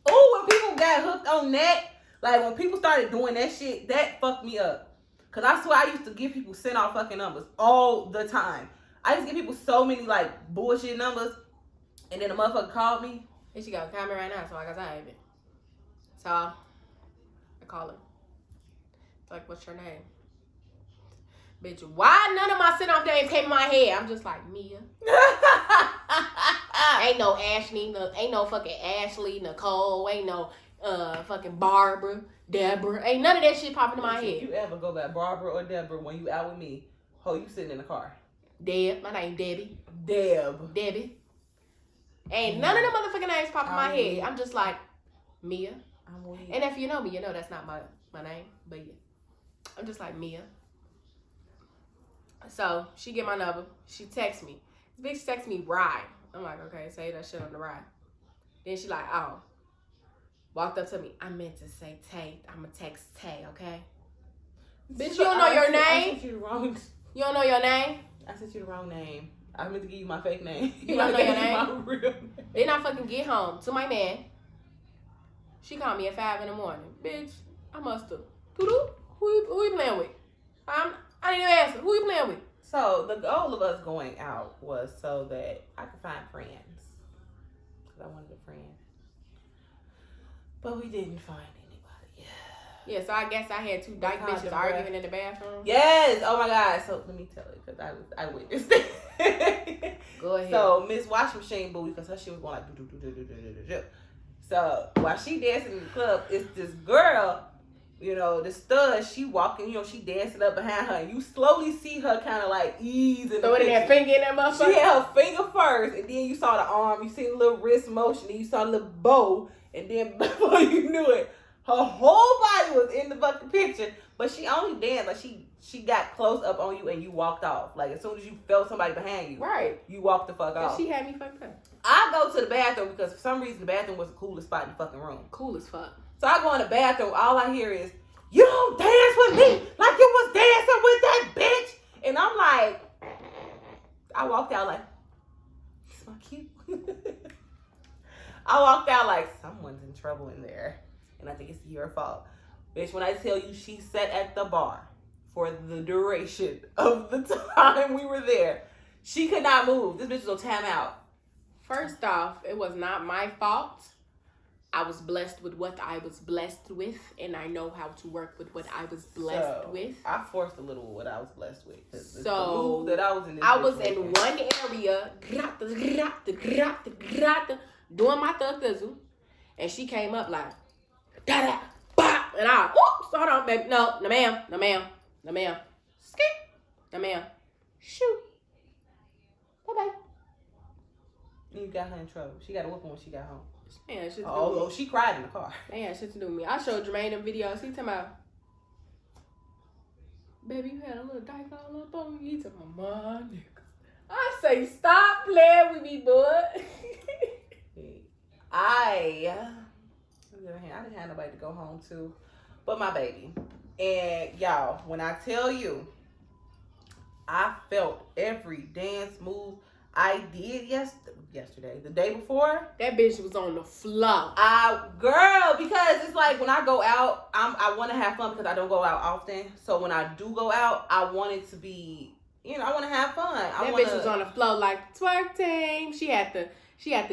Speaker 2: Oh, when people got hooked on that, like when people started doing that shit, that fucked me up. Cause I swear I used to give people send off fucking numbers all the time. I used to give people so many like bullshit numbers, and then a motherfucker called me.
Speaker 3: And she go, call me right now so I can tell you. So I call her. It's like, what's your name? Bitch, why none of my sit-off names came in my head? I'm just like, Mia. Ain't no Ashley, ain't no fucking Ashley, Nicole, ain't no fucking Barbara, Deborah. Ain't none of that shit popping in my
Speaker 2: If
Speaker 3: head.
Speaker 2: you ever go by Barbara or Deborah when you out with me, ho, you sitting in the car.
Speaker 3: Deb, my name Debbie.
Speaker 2: Debbie.
Speaker 3: Ain't none of them motherfucking names pop in my
Speaker 2: I'm
Speaker 3: head.
Speaker 2: weak.
Speaker 3: I'm just like, Mia.
Speaker 2: I'm weak.
Speaker 3: And if you know me, you know that's not my name. But yeah. I'm just like, Mia. So she get my number. She texts me. This bitch texts me ride. I'm like, okay, say that shit on the ride. Then she like, oh. Walked up to me. I meant to say Tay. I'ma text Tay, okay? Bitch, you don't know your
Speaker 2: I
Speaker 3: name?
Speaker 2: sent you the wrong.
Speaker 3: You don't know your name?
Speaker 2: I sent you the wrong name. I meant to give you my fake name.
Speaker 3: You don't know your name?
Speaker 2: My real name.
Speaker 3: Then I fucking get home to my man. She called me at 5 in the morning. Bitch, I must have. Who you playing with? I didn't even answer. Who you playing with?
Speaker 2: So the goal of us going out was so that I could find friends. Because I wanted a friend. But we didn't find anybody.
Speaker 3: Yeah, so I guess I had two dyke
Speaker 2: Kind
Speaker 3: bitches
Speaker 2: of,
Speaker 3: arguing
Speaker 2: bruh.
Speaker 3: in the bathroom.
Speaker 2: Yes. Oh my God. So let me tell it because I witnessed it.
Speaker 3: Go ahead.
Speaker 2: So Miss Washing Machine Booty, because her shit was going like do. So while she dancing in the club, it's this girl You know, the stud, she walking, you know, she dancing up behind her. And you slowly see her kind of like ease in the
Speaker 3: Throwing that
Speaker 2: picture.
Speaker 3: finger in that motherfucker.
Speaker 2: She had her finger first, and then you saw the arm. You seen the little wrist motion, and you saw the little bow, and then before you knew it, her whole body was in the fucking picture. But she only danced, like she got close up on you, and you walked off. Like as soon as you felt somebody behind you,
Speaker 3: Right.
Speaker 2: you walked the fuck off.
Speaker 3: She had me fucked up.
Speaker 2: I go to the bathroom because for some reason the bathroom was the coolest spot in the fucking room.
Speaker 3: Cool as fuck.
Speaker 2: So I go in the bathroom, all I hear is, "You don't dance with me like you was dancing with that bitch." And I'm like, I walked out like, "It's my cute." I walked out like, someone's in trouble in there. And I think it's your fault. Bitch, when I tell you she sat at the bar for the duration of the time we were there, she could not move. This bitch was on timeout.
Speaker 3: First off, it was not my fault. I was blessed with what I was blessed with, and I know how to work with what I was blessed with.
Speaker 2: I forced a little what I was blessed with.
Speaker 3: So
Speaker 2: that I was in.
Speaker 3: I was in one area, doing my thug thizzle, and she came up like, da da, bop, and I, oops, hold on, baby, no ma'am, skip, no ma'am, shoot, bye bye.
Speaker 2: You got her in trouble. She got a whooping when she got home.
Speaker 3: Man, shit to do
Speaker 2: Oh,
Speaker 3: with me.
Speaker 2: she cried in the car.
Speaker 3: Man, shit to do with me. I showed Jermaine them videos. He talking about, baby, you had a little dyke all up on me. He talking about, my nigga. I say, stop playing with me, bud.
Speaker 2: I didn't have nobody to go home to but my baby. And y'all, when I tell you, I felt every dance move I did yesterday, the day before.
Speaker 3: That bitch was on the floor.
Speaker 2: Girl, because it's like when I go out, I want to have fun because I don't go out often. So when I do go out, I want it to be, you know, I want to have fun.
Speaker 3: Bitch was on the floor like twerk team. She had the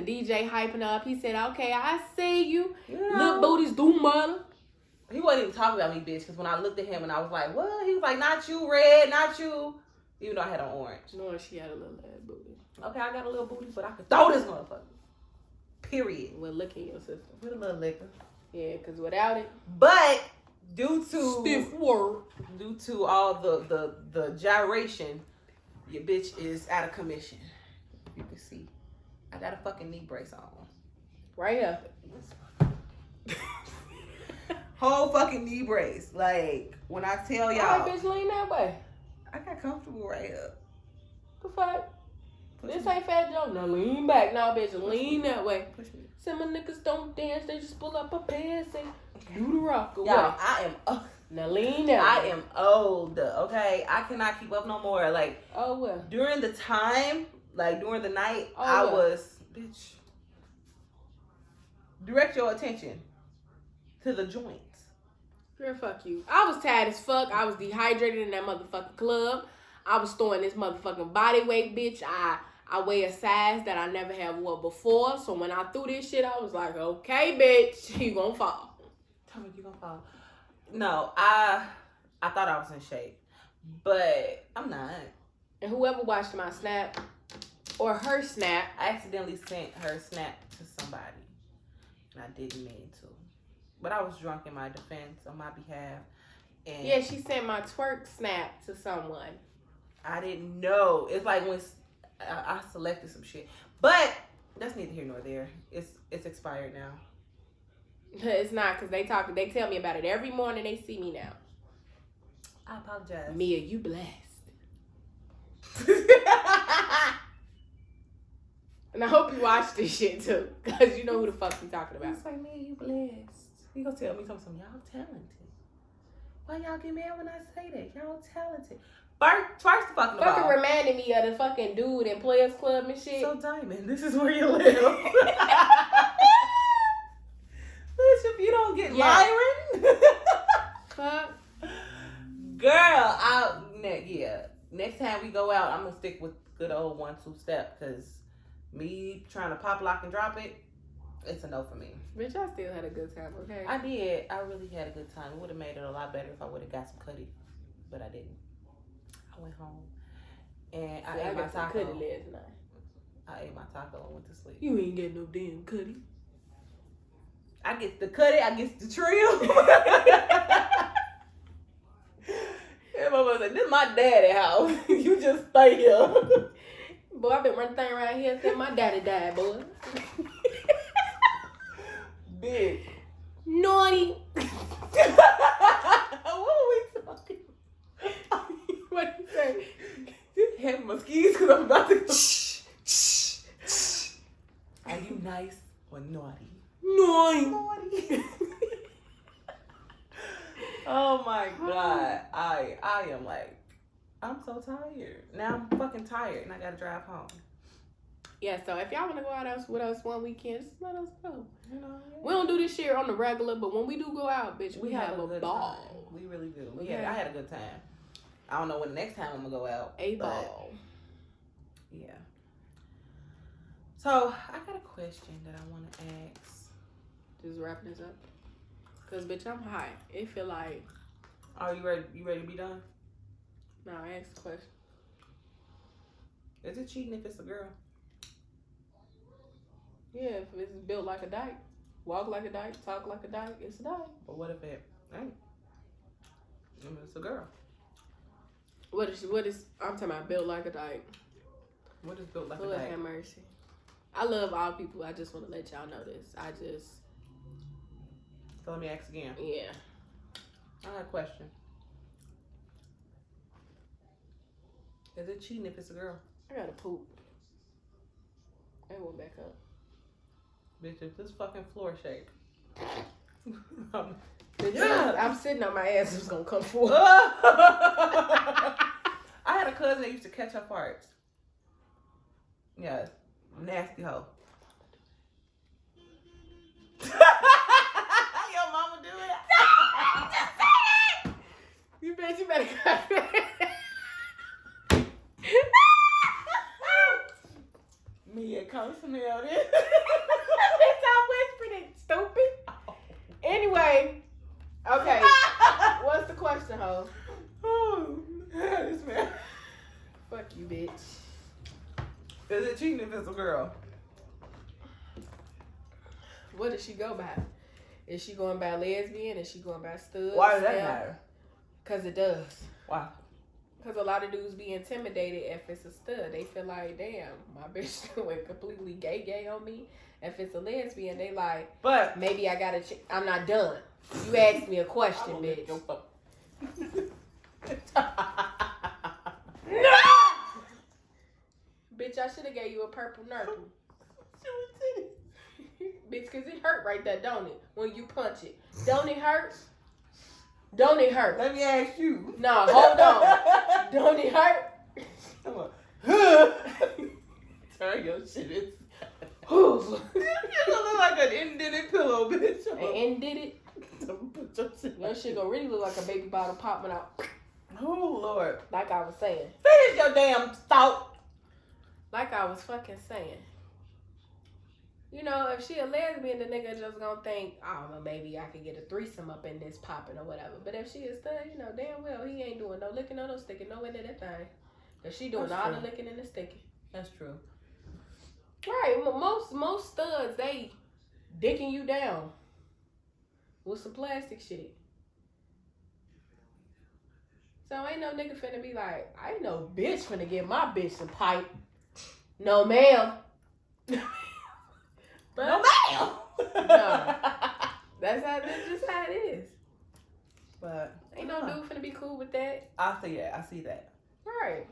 Speaker 3: DJ hyping up. He said, "Okay, I see you. Little booties do mother."
Speaker 2: He wasn't even talking about me, bitch, because when I looked at him and I was like, "What?" He was like, "Not you, red, not you." Even though I had on orange.
Speaker 3: No, she had a little ass booty.
Speaker 2: Okay, I got a little booty, but I could throw this motherfucker. Period.
Speaker 3: With liquor in your system.
Speaker 2: With a little liquor.
Speaker 3: Yeah, because without it.
Speaker 2: But due to
Speaker 3: stiff word.
Speaker 2: Due to all the gyration, your bitch is out of commission. You can see. I got a fucking knee brace on.
Speaker 3: Right here.
Speaker 2: Whole fucking knee brace. Like, when I tell y'all.
Speaker 3: All right, bitch, lean that way.
Speaker 2: I got comfortable right up.
Speaker 3: The fuck? This ain't Fat Joe. Now lean back. Now, bitch, lean that way.
Speaker 2: Push me.
Speaker 3: Some of niggas don't dance. They just pull up a pants and do the rock away.
Speaker 2: Y'all, I am
Speaker 3: now lean that way.
Speaker 2: I am old, okay? I cannot keep up no more. Like,
Speaker 3: oh, well.
Speaker 2: During the time, like, during the night,
Speaker 3: Oh,
Speaker 2: I
Speaker 3: well.
Speaker 2: was, bitch, direct your attention to the joints.
Speaker 3: Girl, fuck you. I was tired as fuck. I was dehydrated in that motherfucking club. I was throwing this motherfucking body weight, bitch. I weigh a size that I never have wore before. So when I threw this shit, I was like, okay, bitch, you gonna fall.
Speaker 2: Tell me you gonna fall. No, I thought I was in shape, but I'm not.
Speaker 3: And whoever watched my snap or her snap,
Speaker 2: I accidentally sent her snap to somebody, and I didn't mean to. But I was drunk in my defense on my behalf. And
Speaker 3: yeah, she sent my twerk snap to someone.
Speaker 2: I didn't know. It's like when I selected some shit. But that's neither here nor there. It's expired now.
Speaker 3: It's not, because they tell me about it every morning. They see me now.
Speaker 2: I apologize.
Speaker 3: Mia, you blessed. And I hope you watch this shit too, because you know who the fuck we talking about.
Speaker 2: It's like, man, you blessed. You gonna tell me something, y'all talented. Why y'all get mad when I say that? Y'all talented. First fucking of all.
Speaker 3: Fucking reminded me of the fucking dude in Players Club and shit.
Speaker 2: So, Diamond, this is where you live. Bitch, if you don't get Myron.
Speaker 3: Fuck.
Speaker 2: Girl, yeah. Next time we go out, I'm gonna stick with good old 1-2 step, because me trying to pop, lock, and drop it, it's a no for me.
Speaker 3: Bitch, I still had a good time, okay?
Speaker 2: I did. I really had a good time. It would have made it a lot better if I would have got some cutty, but I didn't. I went home and I ate my
Speaker 3: got some
Speaker 2: taco.
Speaker 3: cutty last night.
Speaker 2: I ate my taco and went to sleep.
Speaker 3: You ain't get no damn cutty.
Speaker 2: I get to cut it. I get to trim. And my mother said, "This is my daddy house. You just stay here."
Speaker 3: Boy, I've been running thing around here since my daddy died, boy.
Speaker 2: Big.
Speaker 3: Naughty.
Speaker 2: What are we talking?
Speaker 3: What you say?
Speaker 2: Having my skis because I'm about to go. Are you nice or naughty?
Speaker 3: Naughty.
Speaker 2: Oh my god. I am like, I'm so tired. Now I'm fucking tired and I gotta drive home.
Speaker 3: Yeah, so if y'all want to go out with us one weekend, just let us know.
Speaker 2: You know,
Speaker 3: We don't do this shit on the regular, but when we do go out, bitch, we have a
Speaker 2: good
Speaker 3: ball.
Speaker 2: time. We really do.
Speaker 3: Yeah.
Speaker 2: I had a good time. I don't know when the next time I'm gonna go out.
Speaker 3: A
Speaker 2: but
Speaker 3: ball.
Speaker 2: Yeah. So I got a question that I want to ask.
Speaker 3: Just wrap this up. Cause bitch, I'm high. It feel like.
Speaker 2: Are you ready? You ready to be done?
Speaker 3: No, I asked the question.
Speaker 2: Is it cheating if it's a girl?
Speaker 3: Yeah, if it's built like a dyke, walk like a dyke, talk like a dyke, it's a dyke.
Speaker 2: But what if it ain't? I mean, it's a girl.
Speaker 3: What is I'm talking about built like a dyke.
Speaker 2: What is built like
Speaker 3: Lord
Speaker 2: a dyke?
Speaker 3: have mercy. I love all people. I just want to let y'all know this.
Speaker 2: So let me ask again.
Speaker 3: Yeah.
Speaker 2: I got a question. Is it cheating if it's a girl?
Speaker 3: I gotta poop. I went back up.
Speaker 2: Bitch, if this fucking floor shake.
Speaker 3: Yeah. I'm sitting on my ass. It's gonna come forward.
Speaker 2: I had a cousin that used to catch her farts. Yeah, nasty hoe. Your mama do it?
Speaker 3: Just say it! You bet you better cut it.
Speaker 2: Mia, come smell this.
Speaker 3: Bitch, I'm whispering it, stupid. Anyway, okay. What's the question, ho?
Speaker 2: Oh, this man.
Speaker 3: Fuck you, bitch.
Speaker 2: Is it cheating if it's a girl?
Speaker 3: What does she go by? Is she going by lesbian? Is she going by stud?
Speaker 2: Why does that matter?
Speaker 3: Because it does.
Speaker 2: Why?
Speaker 3: Because a lot of dudes be intimidated if it's a stud. They feel like, damn, my bitch went completely gay on me. If it's a lesbian, they like,
Speaker 2: But
Speaker 3: maybe I gotta I'm not done. You asked me a question, bitch. No! Bitch, I should have gave you a purple nurple. Bitch, because it hurt right there, don't it? When you punch it. Don't it hurt? Don't it hurt?
Speaker 2: Let me ask you.
Speaker 3: No, hold on. Don't it hurt?
Speaker 2: Come on. Turn your shit in.
Speaker 3: Whew.
Speaker 2: You look like an indented pillow, bitch.
Speaker 3: And did it?
Speaker 2: Put your shit
Speaker 3: Your shit gonna really look like a baby bottle popping out.
Speaker 2: Oh, Lord.
Speaker 3: Like I was saying.
Speaker 2: Finish your damn thought.
Speaker 3: Like I was fucking saying. You know, if she a lesbian, the nigga just gonna think, oh, well, maybe I could get a threesome up in this popping or whatever. But if she is stud, you know, damn well, he ain't doing no licking or no sticking, no into that thing. Cause she doing
Speaker 2: That's
Speaker 3: all
Speaker 2: true.
Speaker 3: the licking and the sticking.
Speaker 2: That's true.
Speaker 3: Right, most studs, they dicking you down with some plastic shit. So ain't no nigga finna be like, I ain't no bitch finna get my bitch some pipe. No, ma'am. But,
Speaker 2: No, ma'am.
Speaker 3: No. That's just how it is.
Speaker 2: But
Speaker 3: Ain't no dude finna be cool with that.
Speaker 2: I see that. I see that.
Speaker 3: Right.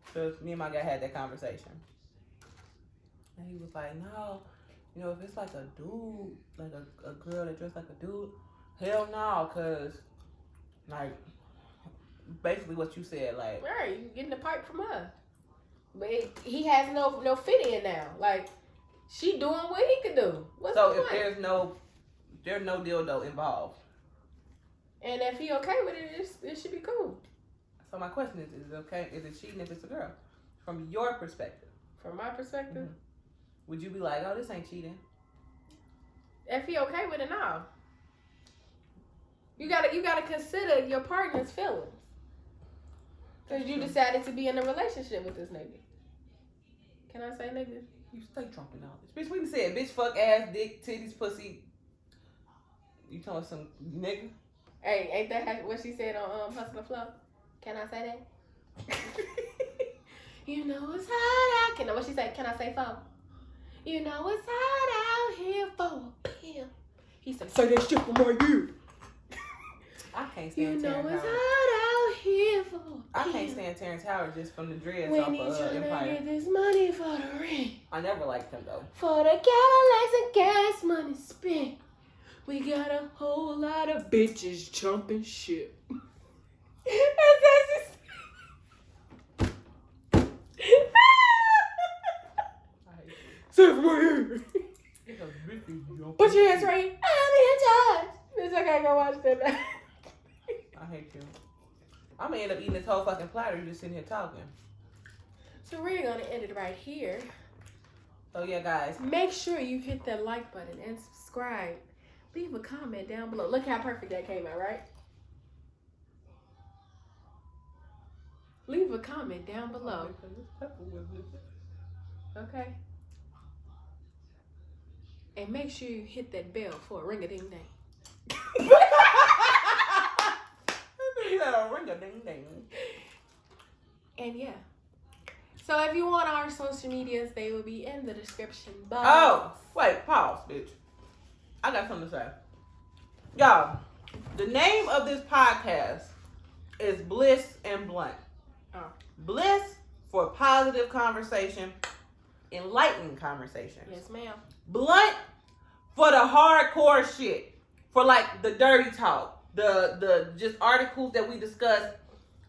Speaker 2: Because me and my guy had that conversation. And he was like, no, you know, if it's like a dude, like a girl that dressed like a dude, hell no, because, like, basically what you said, like.
Speaker 3: Right, you getting the pipe from her. But he has no fit in now. Like, she doing what he could do. What's
Speaker 2: So
Speaker 3: the
Speaker 2: if
Speaker 3: point?
Speaker 2: there's no dildo involved.
Speaker 3: And if he okay with it, it should be cool.
Speaker 2: So my question is it okay? Is it cheating if it's a girl? From your perspective.
Speaker 3: From my perspective.
Speaker 2: Mm-hmm. Would you be like, oh, this ain't cheating?
Speaker 3: If he okay with it, no. You gotta consider your partner's feelings. Because you decided to be in a relationship with this nigga. Can I say nigga?
Speaker 2: You stay trumping all this. Bitch, we said bitch, fuck, ass, dick, titties, pussy, You telling some nigga?
Speaker 3: Hey, ain't that what she said on Hustle and Flow? Can I say that? You know it's hot out. What she said? Can I say phone? You know it's hot out here for a pill. He said, say that shit for my ear.
Speaker 2: I can't stand
Speaker 3: You know
Speaker 2: Terrence
Speaker 3: it's
Speaker 2: Howard.
Speaker 3: hot out here for a pill.
Speaker 2: I can't stand Terrence Howard just from the dreads
Speaker 3: When
Speaker 2: off
Speaker 3: he
Speaker 2: of
Speaker 3: tryna
Speaker 2: Empire.
Speaker 3: get this money for the rent.
Speaker 2: I never liked him though.
Speaker 3: For the Cadillacs and gas money spent. We got a whole lot of bitches jumping shit. Say it from right here. Put your hands right here. I'm in charge. Bitch, I gotta go watch that back.
Speaker 2: I hate you. I'm gonna end up eating this whole fucking platter. You just sitting here talking.
Speaker 3: So we're gonna end it right here.
Speaker 2: So yeah, guys.
Speaker 3: Make sure you hit that like button and subscribe. Leave a comment down below. Look how perfect that came out, right? Leave a comment down below. Okay? And make sure you hit that bell for a ring-a-ding-ding.
Speaker 2: Ring-a-ding-ding.
Speaker 3: And yeah. So if you want our social medias, they will be in the description box.
Speaker 2: Oh, wait, pause, bitch. I got something to say. Y'all, the name of this podcast is Bliss and Blunt.
Speaker 3: Oh.
Speaker 2: Bliss for positive conversation, enlightened conversation.
Speaker 3: Yes, ma'am.
Speaker 2: Blunt for the hardcore shit, for like the dirty talk, the just articles that we discuss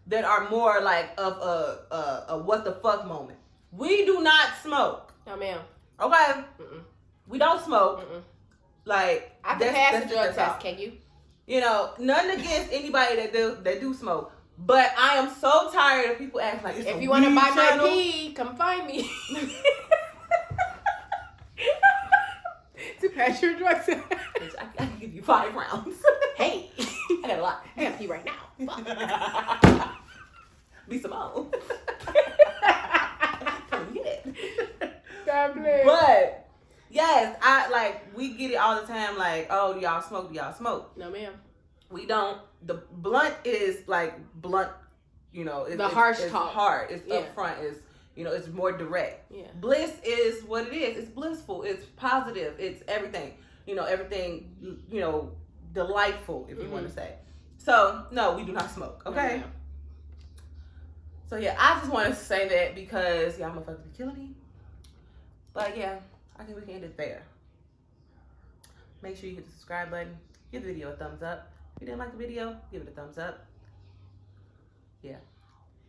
Speaker 2: that are more like of a what the fuck moment. We do not smoke.
Speaker 3: No, ma'am.
Speaker 2: Okay?
Speaker 3: Mm-mm.
Speaker 2: We don't smoke.
Speaker 3: Mm-mm.
Speaker 2: Like
Speaker 3: I can pass the drug test,
Speaker 2: all.
Speaker 3: can you?
Speaker 2: You know, nothing against anybody that do smoke. But I am so tired of people acting like it's
Speaker 3: If
Speaker 2: a
Speaker 3: you want to
Speaker 2: weed
Speaker 3: buy
Speaker 2: channel.
Speaker 3: my pee, come find me. To pass your drug test.
Speaker 2: Bitch, I can give you 5 rounds.
Speaker 3: Hey.
Speaker 2: I got a lot.
Speaker 3: I gotta pee right now. Fuck.
Speaker 2: Be Simone. Come get it.
Speaker 3: God bless.
Speaker 2: But yes, we get it all the time. Like, oh, do y'all smoke? Do y'all smoke?
Speaker 3: No, ma'am.
Speaker 2: We don't. The blunt is like blunt. You know, it's
Speaker 3: harsh
Speaker 2: it's
Speaker 3: talk.
Speaker 2: hard. It's
Speaker 3: Yeah.
Speaker 2: upfront. It's it's more direct.
Speaker 3: Yeah.
Speaker 2: Bliss is what it is. It's blissful. It's positive. It's everything. Everything. Delightful, if you want to say. So no, we do not smoke. Okay.
Speaker 3: No, ma'am.
Speaker 2: So yeah, I just wanted to say that because y'all motherfuckers be killing me. But yeah, I think we can end it there. Make sure you hit the subscribe button. Give the video a thumbs up. If you didn't like the video, give it a thumbs up. Yeah.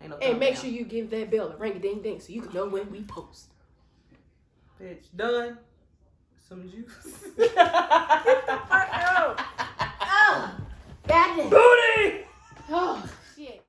Speaker 2: Ain't no
Speaker 3: And
Speaker 2: thumbs
Speaker 3: make
Speaker 2: down.
Speaker 3: sure you give that bell a ring-a-ding-ding so you can know when we post.
Speaker 2: Bitch, done. Some juice.
Speaker 3: Get the fuck out. Oh, that is.
Speaker 2: Booty!